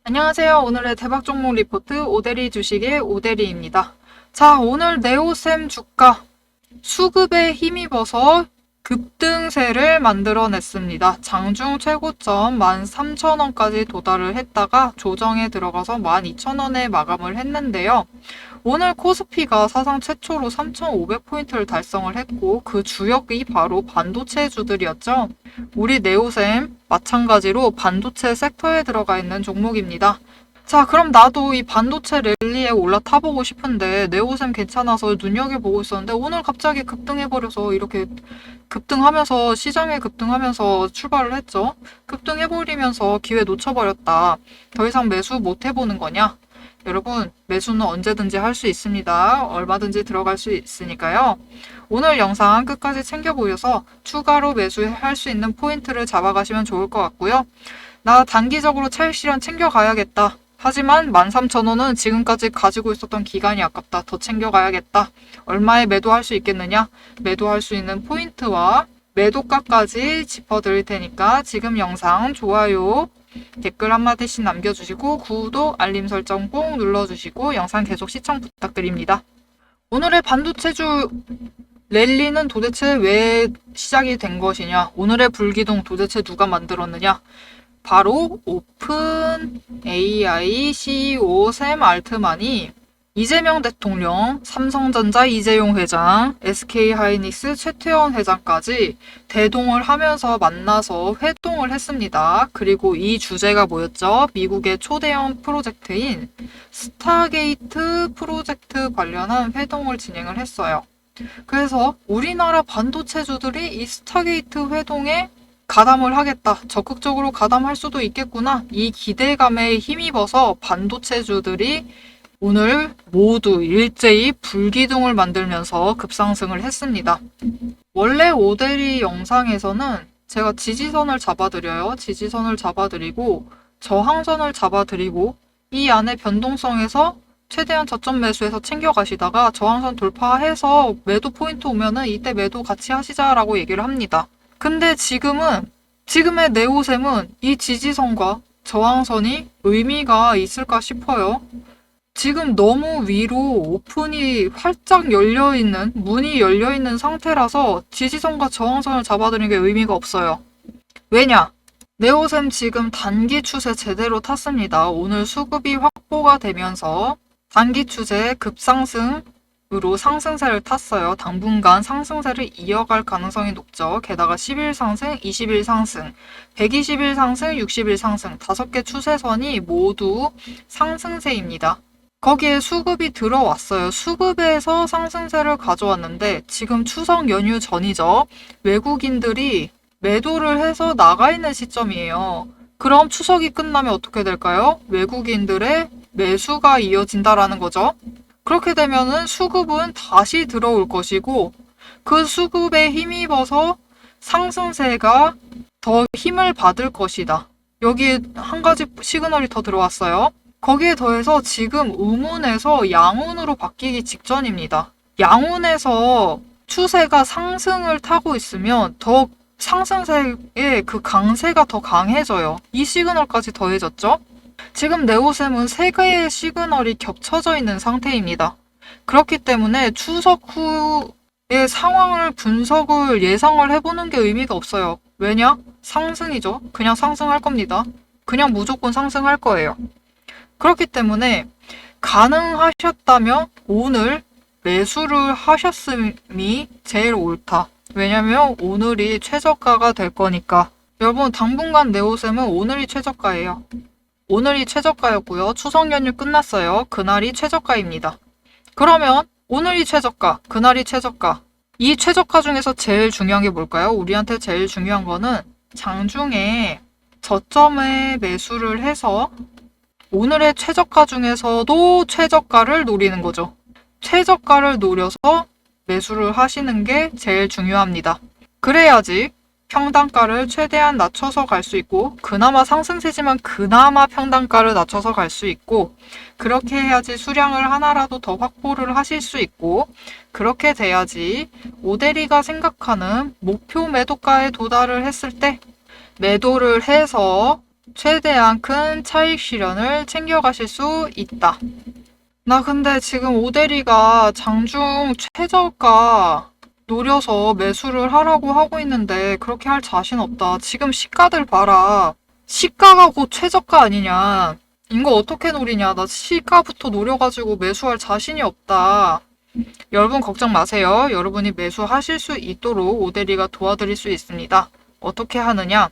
안녕하세요. 오늘의 대박 종목 리포트 오데리 주식의 오데리입니다. 자, 오늘 네오셈 주가 수급에 힘입어서 급등세를 만들어냈습니다. 장중 최고점 13,000원까지 도달을 했다가 조정에 들어가서 12,000원에 마감을 했는데요. 오늘 코스피가 사상 최초로 3,500포인트를 달성을 했고 그 주역이 바로 반도체주들이었죠. 우리 네오셈 마찬가지로 반도체 섹터에 들어가 있는 종목입니다. 자, 그럼 나도 이 반도체 랠리에 올라타보고 싶은데 네오셈 괜찮아서 눈여겨보고 있었는데 오늘 갑자기 급등해버려서 이렇게 급등하면서 시장에 급등하면서 출발을 했죠. 급등해버리면서 기회 놓쳐버렸다. 더 이상 매수 못 해보는 거냐? 여러분, 매수는 언제든지 할 수 있습니다. 얼마든지 들어갈 수 있으니까요. 오늘 영상 끝까지 챙겨보셔서 추가로 매수할 수 있는 포인트를 잡아가시면 좋을 것 같고요. 나 단기적으로 차익 실현 챙겨가야겠다. 하지만 13,000원은 지금까지 가지고 있었던 기간이 아깝다. 더 챙겨가야겠다. 얼마에 매도할 수 있겠느냐? 매도할 수 있는 포인트와 매도가까지 짚어드릴 테니까 지금 영상 좋아요, 댓글 한마디씩 남겨주시고 구독, 알림 설정 꼭 눌러주시고 영상 계속 시청 부탁드립니다. 오늘의 반도체주 랠리는 도대체 왜 시작이 된 것이냐? 오늘의 불기둥 도대체 누가 만들었느냐? 바로 오픈 AI CEO 샘 알트만이 이재명 대통령, 삼성전자 이재용 회장, SK하이닉스 최태원 회장까지 대동을 하면서 만나서 회동을 했습니다. 그리고 이 주제가 뭐였죠? 미국의 초대형 프로젝트인 스타게이트 프로젝트 관련한 회동을 진행을 했어요. 그래서 우리나라 반도체주들이 이 스타게이트 회동에 가담을 하겠다. 적극적으로 가담할 수도 있겠구나. 이 기대감에 힘입어서 반도체주들이 오늘 모두 일제히 불기둥을 만들면서 급상승을 했습니다. 원래 오데리 영상에서는 제가 지지선을 잡아드려요. 지지선을 잡아드리고 저항선을 잡아드리고 이 안에 변동성에서 최대한 저점 매수해서 챙겨가시다가 저항선 돌파해서 매도 포인트 오면은 이때 매도 같이 하시자라고 얘기를 합니다. 근데 지금의 네오셈은 이 지지선과 저항선이 의미가 있을까 싶어요. 지금 너무 위로 오픈이 활짝 열려있는, 문이 열려있는 상태라서 지지선과 저항선을 잡아드리는 게 의미가 없어요. 왜냐? 네오셈 지금 단기 추세 제대로 탔습니다. 오늘 수급이 확보가 되면서 단기 추세 급상승으로 상승세를 탔어요. 당분간 상승세를 이어갈 가능성이 높죠. 게다가 10일 상승, 20일 상승, 120일 상승, 60일 상승 5개 추세선이 모두 상승세입니다. 거기에 수급이 들어왔어요. 수급에서 상승세를 가져왔는데 지금 추석 연휴 전이죠. 외국인들이 매도를 해서 나가 있는 시점이에요. 그럼 추석이 끝나면 어떻게 될까요? 외국인들의 매수가 이어진다라는 거죠. 그렇게 되면은 수급은 다시 들어올 것이고 그 수급에 힘입어서 상승세가 더 힘을 받을 것이다. 여기에 한 가지 시그널이 더 들어왔어요. 거기에 더해서 지금 음운에서 양운으로 바뀌기 직전입니다. 양운에서 추세가 상승을 타고 있으면 더 상승세의 그 강세가 더 강해져요. 이 시그널까지 더해졌죠? 지금 네오셈은 3개의 시그널이 겹쳐져 있는 상태입니다. 그렇기 때문에 추석 후의 상황을 분석을 예상을 해보는 게 의미가 없어요. 왜냐? 상승이죠. 그냥 상승할 겁니다. 그냥 무조건 상승할 거예요. 그렇기 때문에 가능하셨다면 오늘 매수를 하셨음이 제일 옳다. 왜냐면 오늘이 최저가가 될 거니까. 여러분, 당분간 네오셈은 오늘이 최저가예요. 오늘이 최저가였고요. 추석 연휴 끝났어요. 그날이 최저가입니다. 그러면 오늘이 최저가, 그날이 최저가. 이 최저가 중에서 제일 중요한 게 뭘까요? 우리한테 제일 중요한 거는 장중에 저점에 매수를 해서 오늘의 최저가 중에서도 최저가를 노리는 거죠. 최저가를 노려서 매수를 하시는 게 제일 중요합니다. 그래야지 평단가를 최대한 낮춰서 갈 수 있고 그나마 상승세지만 그나마 평단가를 낮춰서 갈 수 있고 그렇게 해야지 수량을 하나라도 더 확보를 하실 수 있고 그렇게 돼야지 오데리가 생각하는 목표 매도가에 도달을 했을 때 매도를 해서 최대한 큰 차익 실현을 챙겨가실 수 있다. 나 근데 지금 오대리가 장중 최저가 노려서 매수를 하라고 하고 있는데 그렇게 할 자신 없다. 지금 시가들 봐라. 시가가 곧 최저가 아니냐. 이거 어떻게 노리냐. 나 시가부터 노려가지고 매수할 자신이 없다. 여러분 걱정 마세요. 여러분이 매수하실 수 있도록 오대리가 도와드릴 수 있습니다. 어떻게 하느냐.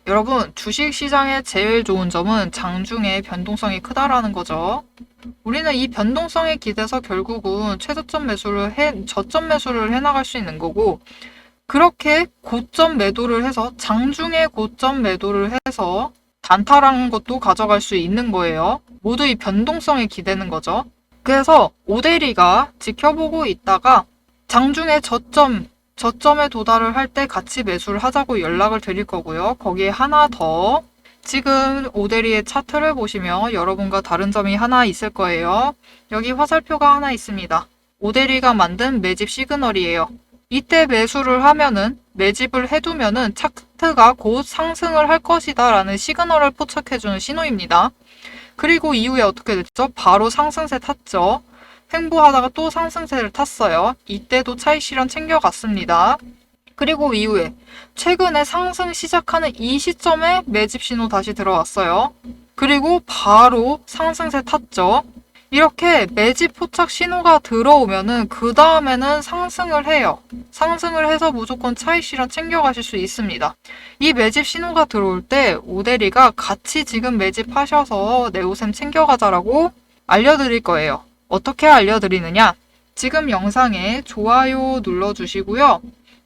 여러분 주식시장의 제일 좋은 점은 장중에 변동성이 크다라는 거죠. 우리는 이 변동성에 기대서 결국은 저점 매수를 해나갈 수 있는 거고, 그렇게 고점 매도를 해서 장중에 고점 매도를 해서 단타라는 것도 가져갈 수 있는 거예요. 모두 이 변동성에 기대는 거죠. 그래서 오대리가 지켜보고 있다가 장중에 저점에 도달을 할 때 같이 매수를 하자고 연락을 드릴 거고요. 거기에 하나 더, 지금 오대리의 차트를 보시면 여러분과 다른 점이 하나 있을 거예요. 여기 화살표가 하나 있습니다. 오대리가 만든 매집 시그널이에요. 이때 매수를 하면은, 매집을 해두면은 차트가 곧 상승을 할 것이다 라는 시그널을 포착해주는 신호입니다. 그리고 이후에 어떻게 됐죠? 바로 상승세 탔죠. 횡보하다가 또 상승세를 탔어요. 이때도 차익 실현 챙겨갔습니다. 그리고 이후에 최근에 상승 시작하는 이 시점에 매집 신호 다시 들어왔어요. 그리고 바로 상승세 탔죠. 이렇게 매집 포착 신호가 들어오면은 그 다음에는 상승을 해요. 상승을 해서 무조건 차익 실현 챙겨가실 수 있습니다. 이 매집 신호가 들어올 때 오대리가 같이 지금 매집하셔서 네오셈 챙겨가자라고 알려드릴 거예요. 어떻게 알려드리느냐? 지금 영상에 좋아요 눌러주시고요.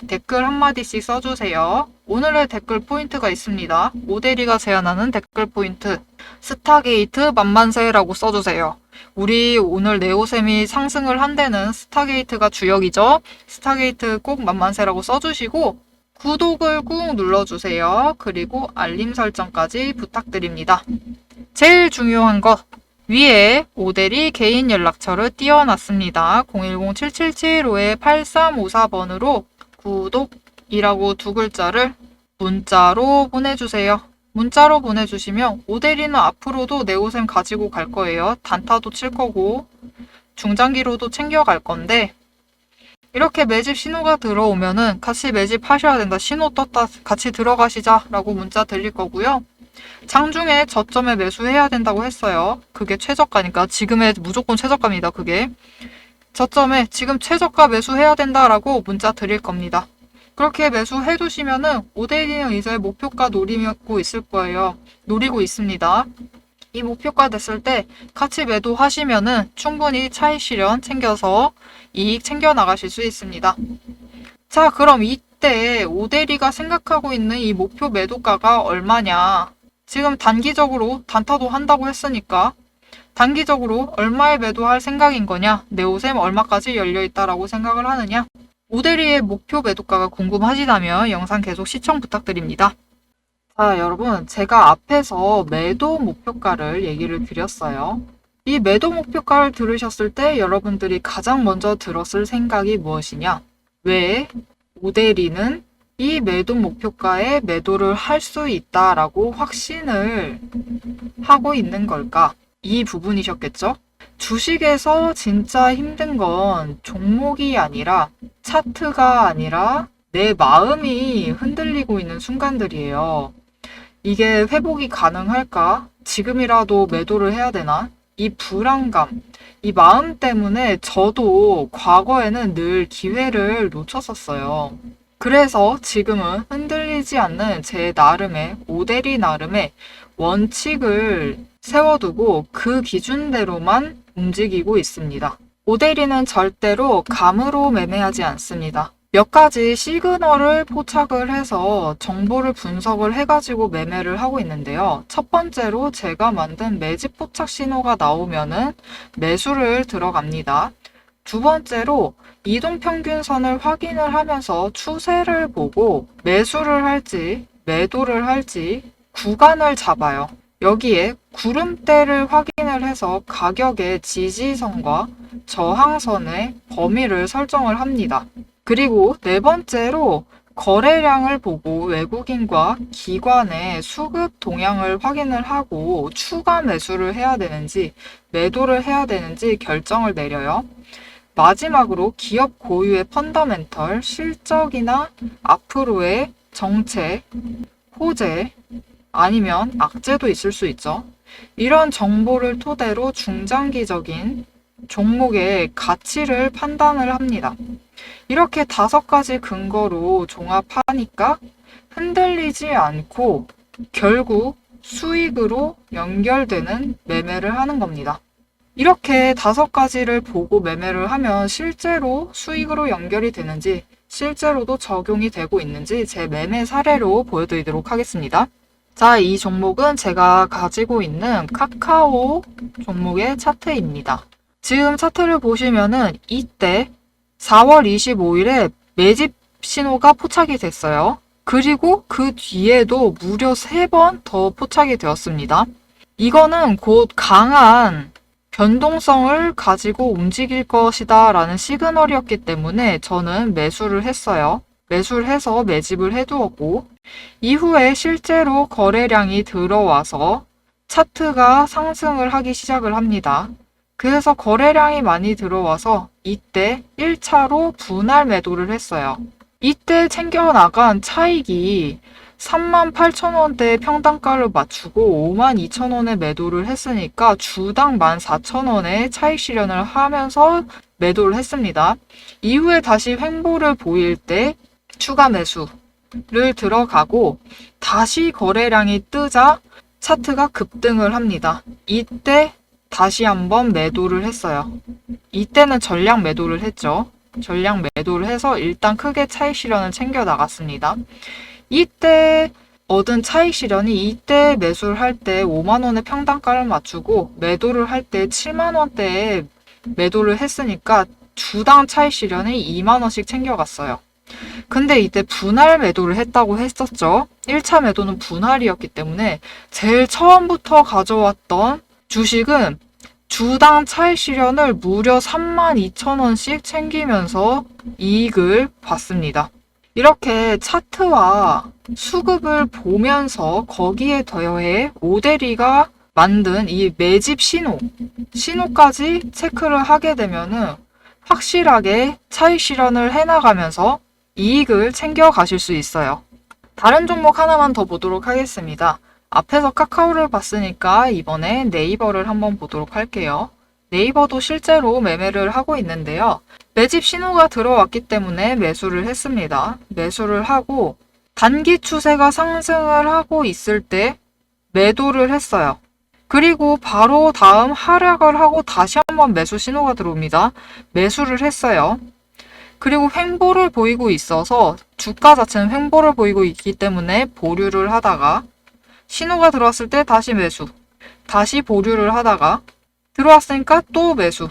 댓글 한마디씩 써주세요. 오늘의 댓글 포인트가 있습니다. 오대리가 제안하는 댓글 포인트. 스타게이트 만만세라고 써주세요. 우리 오늘 네오셈이 상승을 한 데는 스타게이트가 주역이죠. 스타게이트 꼭 만만세라고 써주시고 구독을 꾹 눌러주세요. 그리고 알림 설정까지 부탁드립니다. 제일 중요한 것. 위에 오대리 개인 연락처를 띄워놨습니다. 010-7775-8354번으로 구독이라고 두 글자를 문자로 보내주세요. 문자로 보내주시면 오대리는 앞으로도 네오셈 가지고 갈 거예요. 단타도 칠 거고 중장기로도 챙겨갈 건데, 이렇게 매집 신호가 들어오면은 같이 매집하셔야 된다. 신호 떴다. 같이 들어가시자 라고 문자 드릴 거고요. 장중에 저점에 매수해야 된다고 했어요. 그게 최저가니까. 지금의 무조건 최저가입니다. 그게. 저점에 지금 최저가 매수해야 된다라고 문자 드릴 겁니다. 그렇게 매수해 두시면은 오대리는 이제 목표가 노리고 있을 거예요. 노리고 있습니다. 이 목표가 됐을 때 같이 매도하시면은 충분히 차익 실현 챙겨서 이익 챙겨 나가실 수 있습니다. 자, 그럼 이때 오대리가 생각하고 있는 이 목표 매도가가 얼마냐? 지금 단기적으로 단타도 한다고 했으니까 단기적으로 얼마에 매도할 생각인 거냐? 네오셈 얼마까지 열려있다라고 생각을 하느냐? 오대리의 목표 매도가가 궁금하시다면 영상 계속 시청 부탁드립니다. 자, 여러분, 제가 앞에서 매도 목표가를 얘기를 드렸어요. 이 매도 목표가를 들으셨을 때 여러분들이 가장 먼저 들었을 생각이 무엇이냐? 왜 오대리는 이 매도 목표가에 매도를 할 수 있다라고 확신을 하고 있는 걸까? 이 부분이셨겠죠? 주식에서 진짜 힘든 건 종목이 아니라 차트가 아니라 내 마음이 흔들리고 있는 순간들이에요. 이게 회복이 가능할까? 지금이라도 매도를 해야 되나? 이 불안감, 이 마음 때문에 저도 과거에는 늘 기회를 놓쳤었어요. 그래서 지금은 흔들리지 않는 제 나름의, 오대리 나름의 원칙을 세워두고 그 기준대로만 움직이고 있습니다. 오대리는 절대로 감으로 매매하지 않습니다. 몇 가지 시그널을 포착을 해서 정보를 분석을 해가지고 매매를 하고 있는데요. 첫 번째로 제가 만든 매집 포착 신호가 나오면은 매수를 들어갑니다. 두 번째로 이동평균선을 확인을 하면서 추세를 보고 매수를 할지 매도를 할지 구간을 잡아요. 여기에 구름대를 확인을 해서 가격의 지지선과 저항선의 범위를 설정을 합니다. 그리고 네 번째로 거래량을 보고 외국인과 기관의 수급 동향을 확인을 하고 추가 매수를 해야 되는지 매도를 해야 되는지 결정을 내려요. 마지막으로 기업 고유의 펀더멘털, 실적이나 앞으로의 정책, 호재, 아니면 악재도 있을 수 있죠. 이런 정보를 토대로 중장기적인 종목의 가치를 판단을 합니다. 이렇게 5가지 근거로 종합하니까 흔들리지 않고 결국 수익으로 연결되는 매매를 하는 겁니다. 이렇게 5가지를 보고 매매를 하면 실제로 수익으로 연결이 되는지 실제로도 적용이 되고 있는지 제 매매 사례로 보여드리도록 하겠습니다. 자, 이 종목은 제가 가지고 있는 카카오 종목의 차트입니다. 지금 차트를 보시면은 이때 4월 25일에 매집 신호가 포착이 됐어요. 그리고 그 뒤에도 무려 3번 더 포착이 되었습니다. 이거는 곧 강한 변동성을 가지고 움직일 것이다 라는 시그널이었기 때문에 저는 매수를 했어요. 매수를 해서 매집을 해두었고 이후에 실제로 거래량이 들어와서 차트가 상승을 하기 시작을 합니다. 그래서 거래량이 많이 들어와서 이때 1차로 분할 매도를 했어요. 이때 챙겨나간 차익이 38,000원대 평단가를 맞추고 52,000원에 매도를 했으니까 주당 14,000원에 차익 실현을 하면서 매도를 했습니다. 이후에 다시 횡보를 보일 때 추가 매수를 들어가고 다시 거래량이 뜨자 차트가 급등을 합니다. 이때 다시 한번 매도를 했어요. 이때는 전량 매도를 했죠. 전량 매도를 해서 일단 크게 차익 실현을 챙겨 나갔습니다. 이때 얻은 차익 실현이 이때 매수를 할 때 5만원의 평단가를 맞추고 매도를 할 때 7만원대에 매도를 했으니까 주당 차익 실현이 2만원씩 챙겨갔어요. 근데 이때 분할 매도를 했다고 했었죠. 1차 매도는 분할이었기 때문에 제일 처음부터 가져왔던 주식은 주당 차익 실현을 무려 32,000원씩 챙기면서 이익을 봤습니다. 이렇게 차트와 수급을 보면서 거기에 더해 오데리가 만든 이 매집 신호까지 체크를 하게 되면은 확실하게 차익 실현을 해나가면서 이익을 챙겨 가실 수 있어요. 다른 종목 하나만 더 보도록 하겠습니다. 앞에서 카카오를 봤으니까 이번에 네이버를 한번 보도록 할게요. 네이버도 실제로 매매를 하고 있는데요. 매집 신호가 들어왔기 때문에 매수를 했습니다. 매수를 하고 단기 추세가 상승을 하고 있을 때 매도를 했어요. 그리고 바로 다음 하락을 하고 다시 한번 매수 신호가 들어옵니다. 매수를 했어요. 그리고 횡보를 보이고 있어서 주가 자체는 횡보를 보이고 있기 때문에 보류를 하다가 신호가 들어왔을 때 다시 매수, 다시 보류를 하다가 들어왔으니까 또 매수.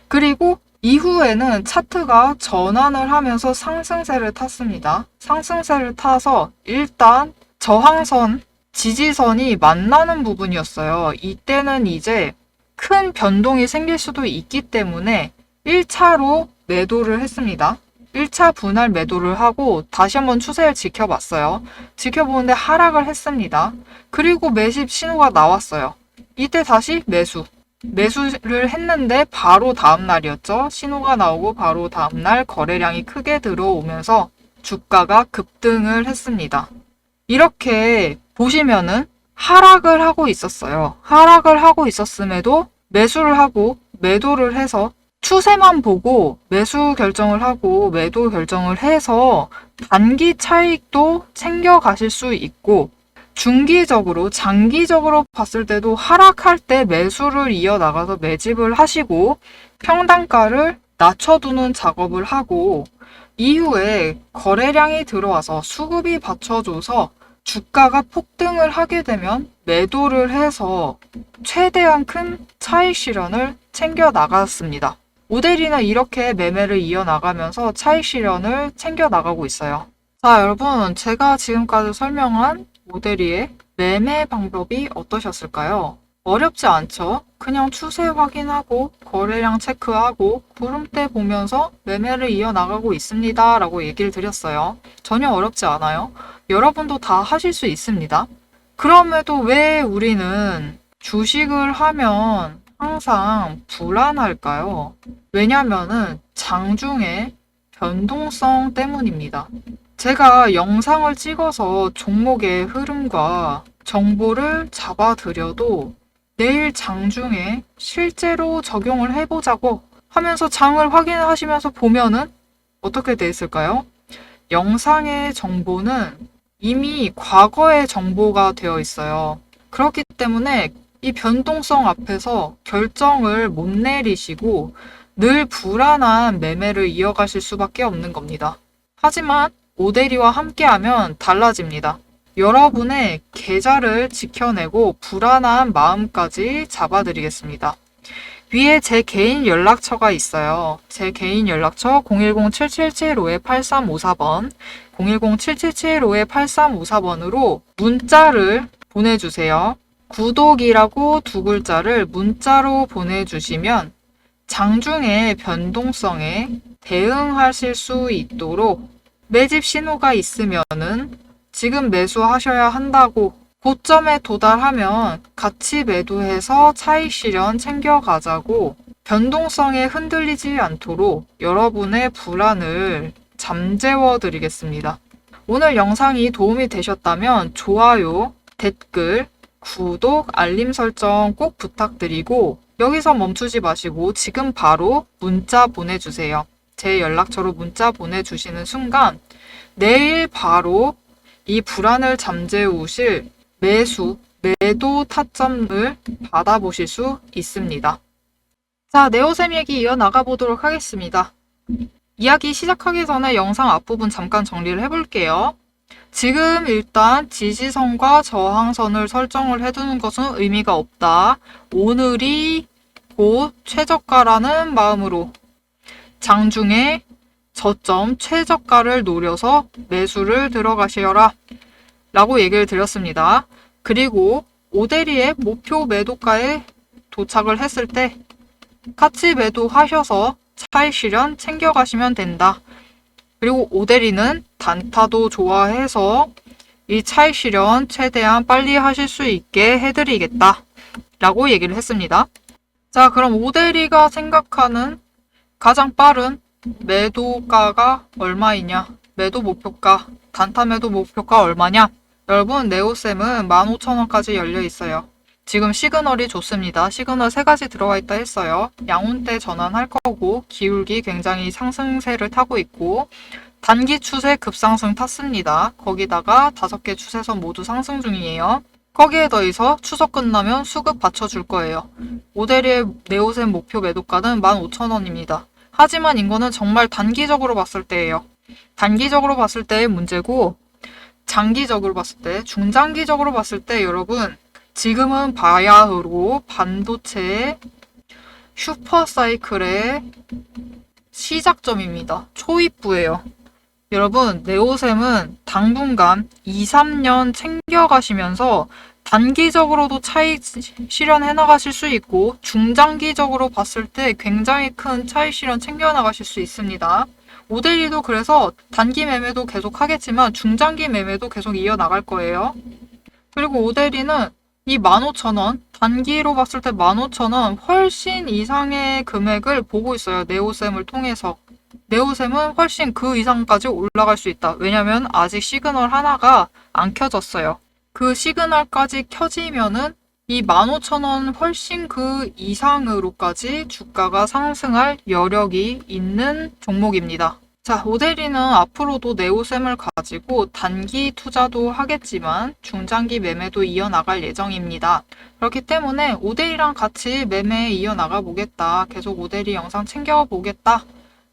그리고 이후에는 차트가 전환을 하면서 상승세를 탔습니다. 상승세를 타서 일단 저항선, 지지선이 만나는 부분이었어요. 이때는 이제 큰 변동이 생길 수도 있기 때문에 1차로 매도를 했습니다. 1차 분할 매도를 하고 다시 한번 추세를 지켜봤어요. 지켜보는데 하락을 했습니다. 그리고 매집 신호가 나왔어요. 이때 다시 매수를 했는데 바로 다음 날이었죠. 신호가 나오고 바로 다음 날 거래량이 크게 들어오면서 주가가 급등을 했습니다. 이렇게 보시면은 하락을 하고 있었어요. 하락을 하고 있었음에도 매수를 하고 매도를 해서 추세만 보고 매수 결정을 하고 매도 결정을 해서 단기 차익도 챙겨 가실 수 있고 중기적으로, 장기적으로 봤을 때도 하락할 때 매수를 이어나가서 매집을 하시고 평단가를 낮춰두는 작업을 하고 이후에 거래량이 들어와서 수급이 받쳐줘서 주가가 폭등을 하게 되면 매도를 해서 최대한 큰 차익 실현을 챙겨 나갔습니다. 오데리는 이렇게 매매를 이어나가면서 차익 실현을 챙겨 나가고 있어요. 자, 여러분, 제가 지금까지 설명한 오데리의 매매 방법이 어떠셨을까요? 어렵지 않죠? 그냥 추세 확인하고 거래량 체크하고 구름대 보면서 매매를 이어나가고 있습니다 라고 얘기를 드렸어요. 전혀 어렵지 않아요. 여러분도 다 하실 수 있습니다. 그럼에도 왜 우리는 주식을 하면 항상 불안할까요? 왜냐면은 장중에 변동성 때문입니다. 제가 영상을 찍어서 종목의 흐름과 정보를 잡아드려도 내일 장중에 실제로 적용을 해보자고 하면서 장을 확인하시면서 보면은 어떻게 돼 있을까요? 영상의 정보는 이미 과거의 정보가 되어 있어요. 그렇기 때문에 이 변동성 앞에서 결정을 못 내리시고 늘 불안한 매매를 이어가실 수밖에 없는 겁니다. 하지만 오대리와 함께하면 달라집니다. 여러분의 계좌를 지켜내고 불안한 마음까지 잡아드리겠습니다. 위에 제 개인 연락처가 있어요. 제 개인 연락처 010-7775-8354번, 010-7775-8354번으로 문자를 보내주세요. 구독이라고 두 글자를 문자로 보내주시면 장중의 변동성에 대응하실 수 있도록 매집 신호가 있으면은 지금 매수하셔야 한다고 고점에 도달하면 같이 매도해서 차익 실현 챙겨가자고 변동성에 흔들리지 않도록 여러분의 불안을 잠재워 드리겠습니다. 오늘 영상이 도움이 되셨다면 좋아요, 댓글, 구독, 알림 설정 꼭 부탁드리고 여기서 멈추지 마시고 지금 바로 문자 보내주세요. 제 연락처로 문자 보내주시는 순간 내일 바로 이 불안을 잠재우실 매도 타점을 받아보실 수 있습니다. 자, 네오셈 얘기 이어나가 보도록 하겠습니다. 이야기 시작하기 전에 영상 앞부분 잠깐 정리를 해볼게요. 지금 일단 지지선과 저항선을 설정을 해두는 것은 의미가 없다. 오늘이 곧 최저가라는 마음으로 장중에 저점 최저가를 노려서 매수를 들어가시어라 라고 얘기를 드렸습니다. 그리고 오대리의 목표 매도가에 도착을 했을 때 같이 매도하셔서 차익 실현 챙겨가시면 된다. 그리고 오대리는 단타도 좋아해서 이 차익 실현 최대한 빨리 하실 수 있게 해드리겠다 라고 얘기를 했습니다. 자, 그럼 오대리가 생각하는 가장 빠른 매도가가 얼마이냐? 매도 목표가, 단타 매도 목표가 얼마냐? 여러분, 네오셈은 15,000원까지 열려 있어요. 지금 시그널이 좋습니다. 시그널 3가지 들어와 있다 했어요. 양운대 전환할 거고 기울기 굉장히 상승세를 타고 있고 단기 추세 급상승 탔습니다. 거기다가 5개 추세선 모두 상승 중이에요. 거기에 더해서 추석 끝나면 수급 받쳐줄 거예요. 오데리의 네오셈 목표 매도가는 15,000원입니다. 하지만 이거는 정말 단기적으로 봤을 때예요. 단기적으로 봤을 때의 문제고 장기적으로 봤을 때, 중장기적으로 봤을 때 여러분 지금은 바야흐로 반도체의 슈퍼사이클의 시작점입니다. 초입부예요. 여러분, 네오셈은 당분간 2, 3년 챙겨가시면서 단기적으로도 차익 실현해 나가실 수 있고 중장기적으로 봤을 때 굉장히 큰 차익 실현 챙겨 나가실 수 있습니다. 오데리도 그래서 단기 매매도 계속 하겠지만 중장기 매매도 계속 이어나갈 거예요. 그리고 오데리는 이 15,000원, 단기로 봤을 때 15,000원 훨씬 이상의 금액을 보고 있어요. 네오셈을 통해서. 네오셈은 훨씬 그 이상까지 올라갈 수 있다. 왜냐면 아직 시그널 하나가 안 켜졌어요. 그 시그널까지 켜지면은 이 15,000원 훨씬 그 이상으로까지 주가가 상승할 여력이 있는 종목입니다. 자, 오데리는 앞으로도 네오셈을 가지고 단기 투자도 하겠지만 중장기 매매도 이어나갈 예정입니다. 그렇기 때문에 오데리랑 같이 매매 이어나가 보겠다. 계속 오데리 영상 챙겨보겠다.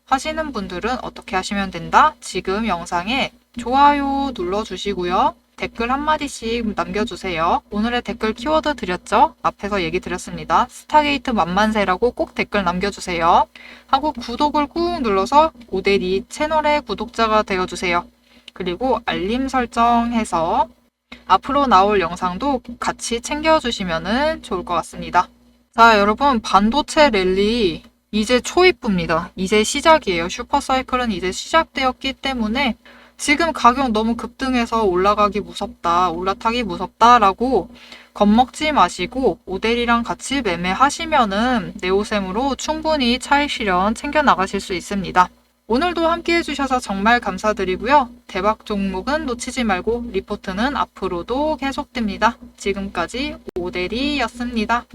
하시는 분들은 어떻게 하시면 된다? 지금 영상에 좋아요 눌러주시고요. 댓글 한마디씩 남겨주세요. 오늘의 댓글 키워드 드렸죠? 앞에서 얘기 드렸습니다. 스타게이트 만만세라고 꼭 댓글 남겨주세요. 하고 구독을 꾹 눌러서 오데리 채널의 구독자가 되어주세요. 그리고 알림 설정해서 앞으로 나올 영상도 같이 챙겨주시면 좋을 것 같습니다. 자, 여러분, 반도체 랠리 이제 초입부입니다. 이제 시작이에요. 슈퍼사이클은 이제 시작되었기 때문에 지금 가격 너무 급등해서 올라가기 무섭다, 올라타기 무섭다라고 겁먹지 마시고 오델이랑 같이 매매하시면은 네오셈으로 충분히 차익 실현 챙겨 나가실 수 있습니다. 오늘도 함께 해주셔서 정말 감사드리고요. 대박 종목은 놓치지 말고 리포트는 앞으로도 계속됩니다. 지금까지 오델이였습니다.